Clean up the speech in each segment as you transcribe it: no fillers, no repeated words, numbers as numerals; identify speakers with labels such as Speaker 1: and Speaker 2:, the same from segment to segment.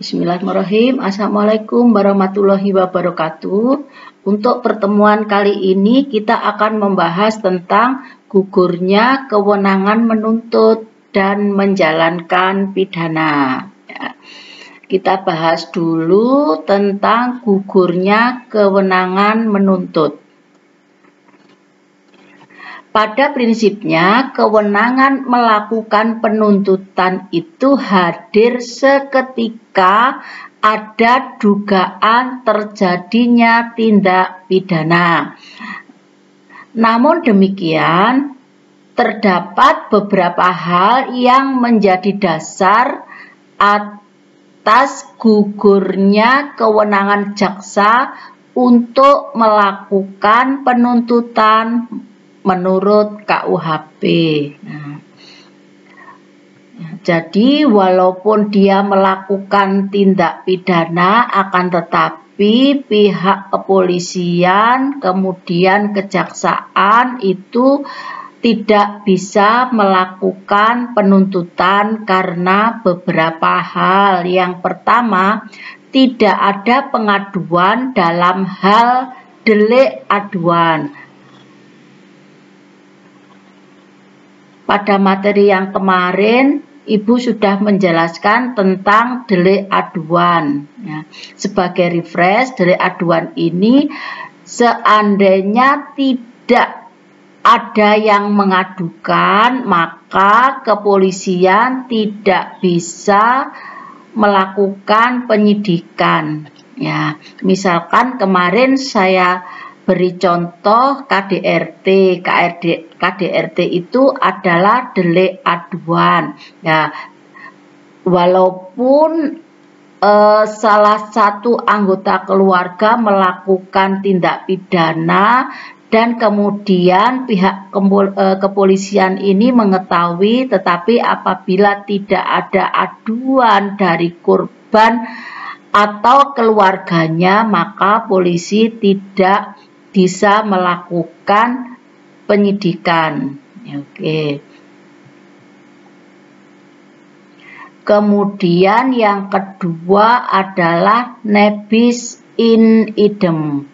Speaker 1: Bismillahirrahmanirrahim. Assalamualaikum warahmatullahi wabarakatuh. Untuk pertemuan kali ini kita akan membahas tentang gugurnya kewenangan menuntut dan menjalankan pidana. Kita bahas dulu tentang gugurnya kewenangan menuntut. Pada prinsipnya, kewenangan melakukan penuntutan itu hadir seketika ada dugaan terjadinya tindak pidana. Namun demikian, terdapat beberapa hal yang menjadi dasar atas gugurnya kewenangan jaksa untuk melakukan penuntutan menurut KUHP. Jadi walaupun dia melakukan tindak pidana, akan tetapi pihak kepolisian kemudian kejaksaan itu tidak bisa melakukan penuntutan karena beberapa hal. Yang pertama, tidak ada pengaduan dalam hal delik aduan. Pada materi yang kemarin, Ibu sudah menjelaskan tentang delik aduan. Sebagai refresh, delik aduan ini seandainya tidak ada yang mengadukan, maka kepolisian tidak bisa melakukan penyidikan. Misalkan kemarin saya beri contoh KDRT. KDRT itu adalah delik aduan. Walaupun salah satu anggota keluarga melakukan tindak pidana dan kemudian pihak kepolisian ini mengetahui, tetapi apabila tidak ada aduan dari korban atau keluarganya, maka polisi tidak bisa melakukan penyidikan. Kemudian yang kedua adalah nebis in idem.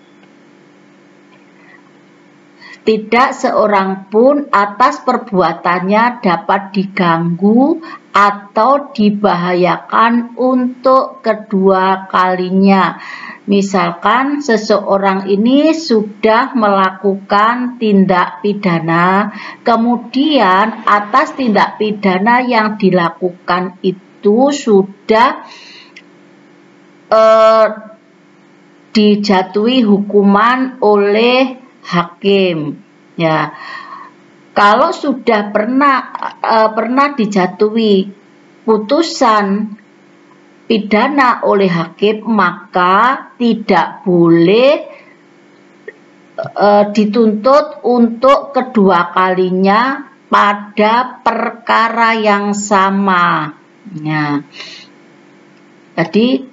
Speaker 1: Tidak seorang pun atas perbuatannya dapat diganggu atau dibahayakan untuk kedua kalinya. Misalkan seseorang ini sudah melakukan tindak pidana, kemudian atas tindak pidana yang dilakukan itu sudah dijatuhi hukuman oleh hakim. Kalau sudah pernah dijatuhi putusan pidana oleh hakim, maka tidak boleh dituntut untuk kedua kalinya pada perkara yang sama. Jadi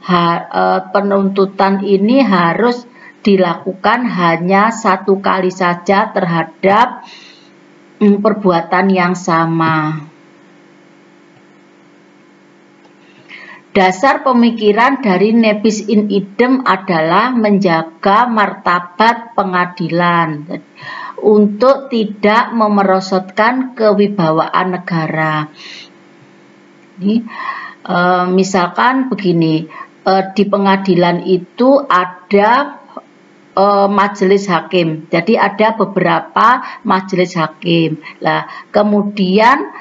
Speaker 1: penuntutan ini harus dilakukan hanya satu kali saja terhadap perbuatan yang sama. Dasar pemikiran dari nebis in idem adalah menjaga martabat pengadilan untuk tidak memerosotkan kewibawaan negara. Misalkan begini, di pengadilan itu ada majelis hakim. Jadi ada beberapa majelis hakim. Kemudian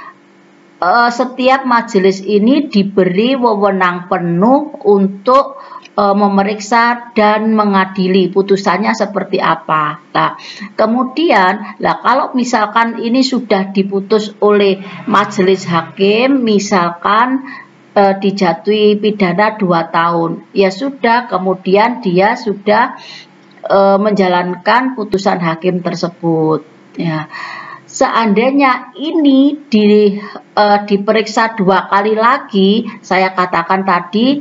Speaker 1: setiap majelis ini diberi wewenang penuh untuk memeriksa dan mengadili putusannya seperti apa. Kemudian kalau misalkan ini sudah diputus oleh majelis hakim, misalkan dijatuhi pidana 2 tahun, ya sudah, kemudian dia sudah menjalankan putusan hakim tersebut. Seandainya ini diperiksa 2 kali lagi, saya katakan tadi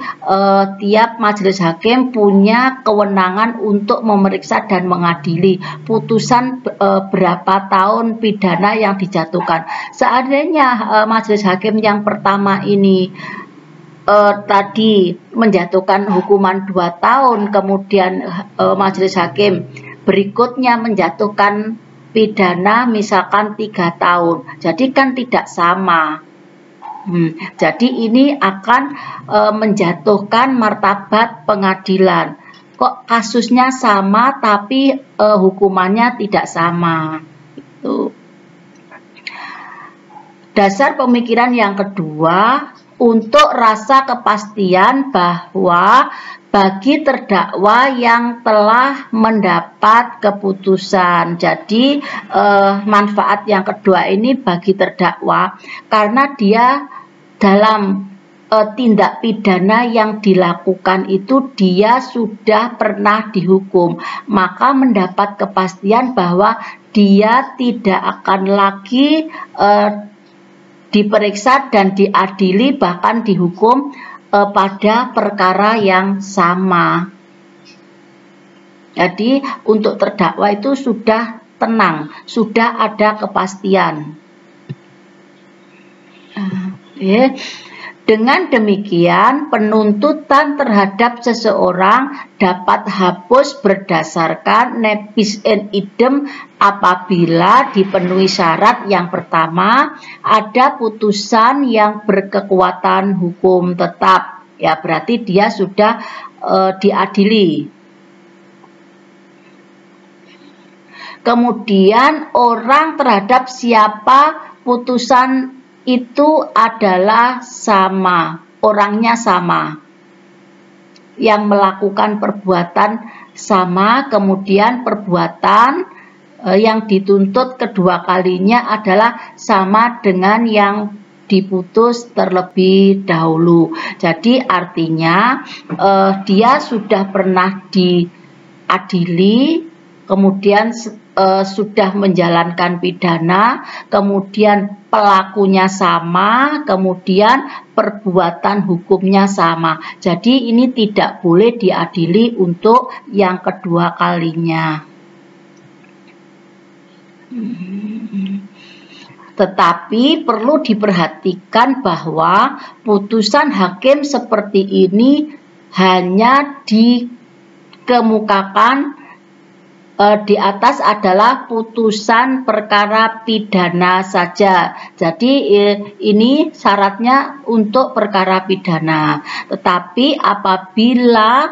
Speaker 1: tiap majelis hakim punya kewenangan untuk memeriksa dan mengadili putusan berapa tahun pidana yang dijatuhkan. Seandainya majelis hakim yang pertama ini tadi menjatuhkan hukuman 2 tahun, kemudian majelis hakim berikutnya menjatuhkan pidana misalkan 3 tahun, jadi kan tidak sama. Jadi ini akan menjatuhkan martabat pengadilan. Kok kasusnya sama tapi hukumannya tidak sama. Itu. Dasar pemikiran yang kedua, untuk rasa kepastian bahwa bagi terdakwa yang telah mendapat keputusan. Jadi manfaat yang kedua ini bagi terdakwa karena dia dalam tindak pidana yang dilakukan itu dia sudah pernah dihukum, maka mendapat kepastian bahwa dia tidak akan lagi diperiksa dan diadili bahkan dihukum pada perkara yang sama. Jadi untuk terdakwa itu sudah tenang, sudah ada kepastian. Dengan demikian, penuntutan terhadap seseorang dapat hapus berdasarkan nebis in idem apabila dipenuhi syarat yang pertama, ada putusan yang berkekuatan hukum tetap. Ya, berarti dia sudah diadili. Kemudian orang terhadap siapa putusan itu adalah sama, orangnya sama, yang melakukan perbuatan sama, kemudian perbuatan yang dituntut kedua kalinya adalah sama dengan yang diputus terlebih dahulu. Jadi artinya dia sudah pernah diadili, kemudian sudah menjalankan pidana, kemudian pelakunya sama, kemudian perbuatan hukumnya sama. Jadi ini tidak boleh diadili untuk yang kedua kalinya. Tetapi perlu diperhatikan bahwa putusan hakim seperti ini hanya dikemukakan di atas adalah putusan perkara pidana saja. Jadi ini syaratnya untuk perkara pidana. Tetapi apabila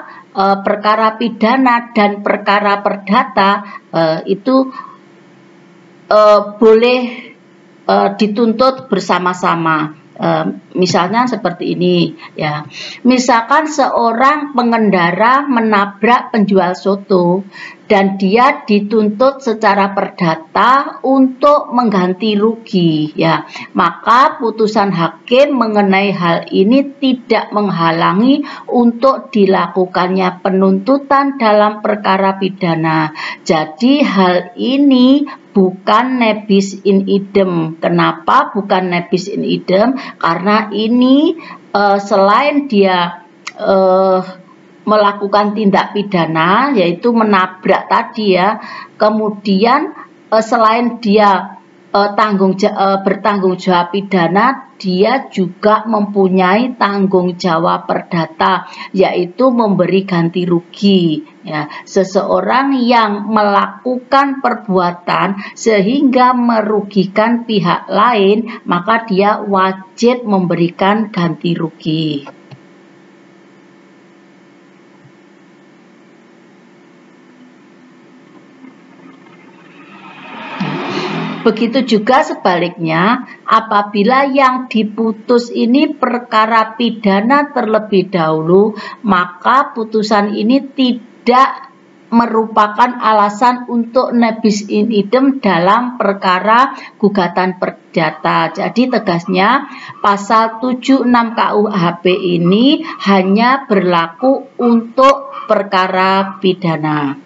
Speaker 1: perkara pidana dan perkara perdata itu boleh dituntut bersama-sama. Misalnya seperti ini ya. Misalkan seorang pengendara menabrak penjual soto dan dia dituntut secara perdata untuk mengganti rugi ya. Maka putusan hakim mengenai hal ini tidak menghalangi untuk dilakukannya penuntutan dalam perkara pidana. Jadi hal ini bukan nebis in idem. Kenapa bukan nebis in idem? Karena ini selain dia melakukan tindak pidana, yaitu menabrak tadi ya, kemudian selain dia bertanggung jawab pidana, dia juga mempunyai tanggung jawab perdata, yaitu memberi ganti rugi. Ya, seseorang yang melakukan perbuatan sehingga merugikan pihak lain, maka dia wajib memberikan ganti rugi. Begitu juga sebaliknya, apabila yang diputus ini perkara pidana terlebih dahulu, maka putusan ini tidak merupakan alasan untuk nebis in idem dalam perkara gugatan perdata. Jadi tegasnya pasal 76 KUHP ini hanya berlaku untuk perkara pidana.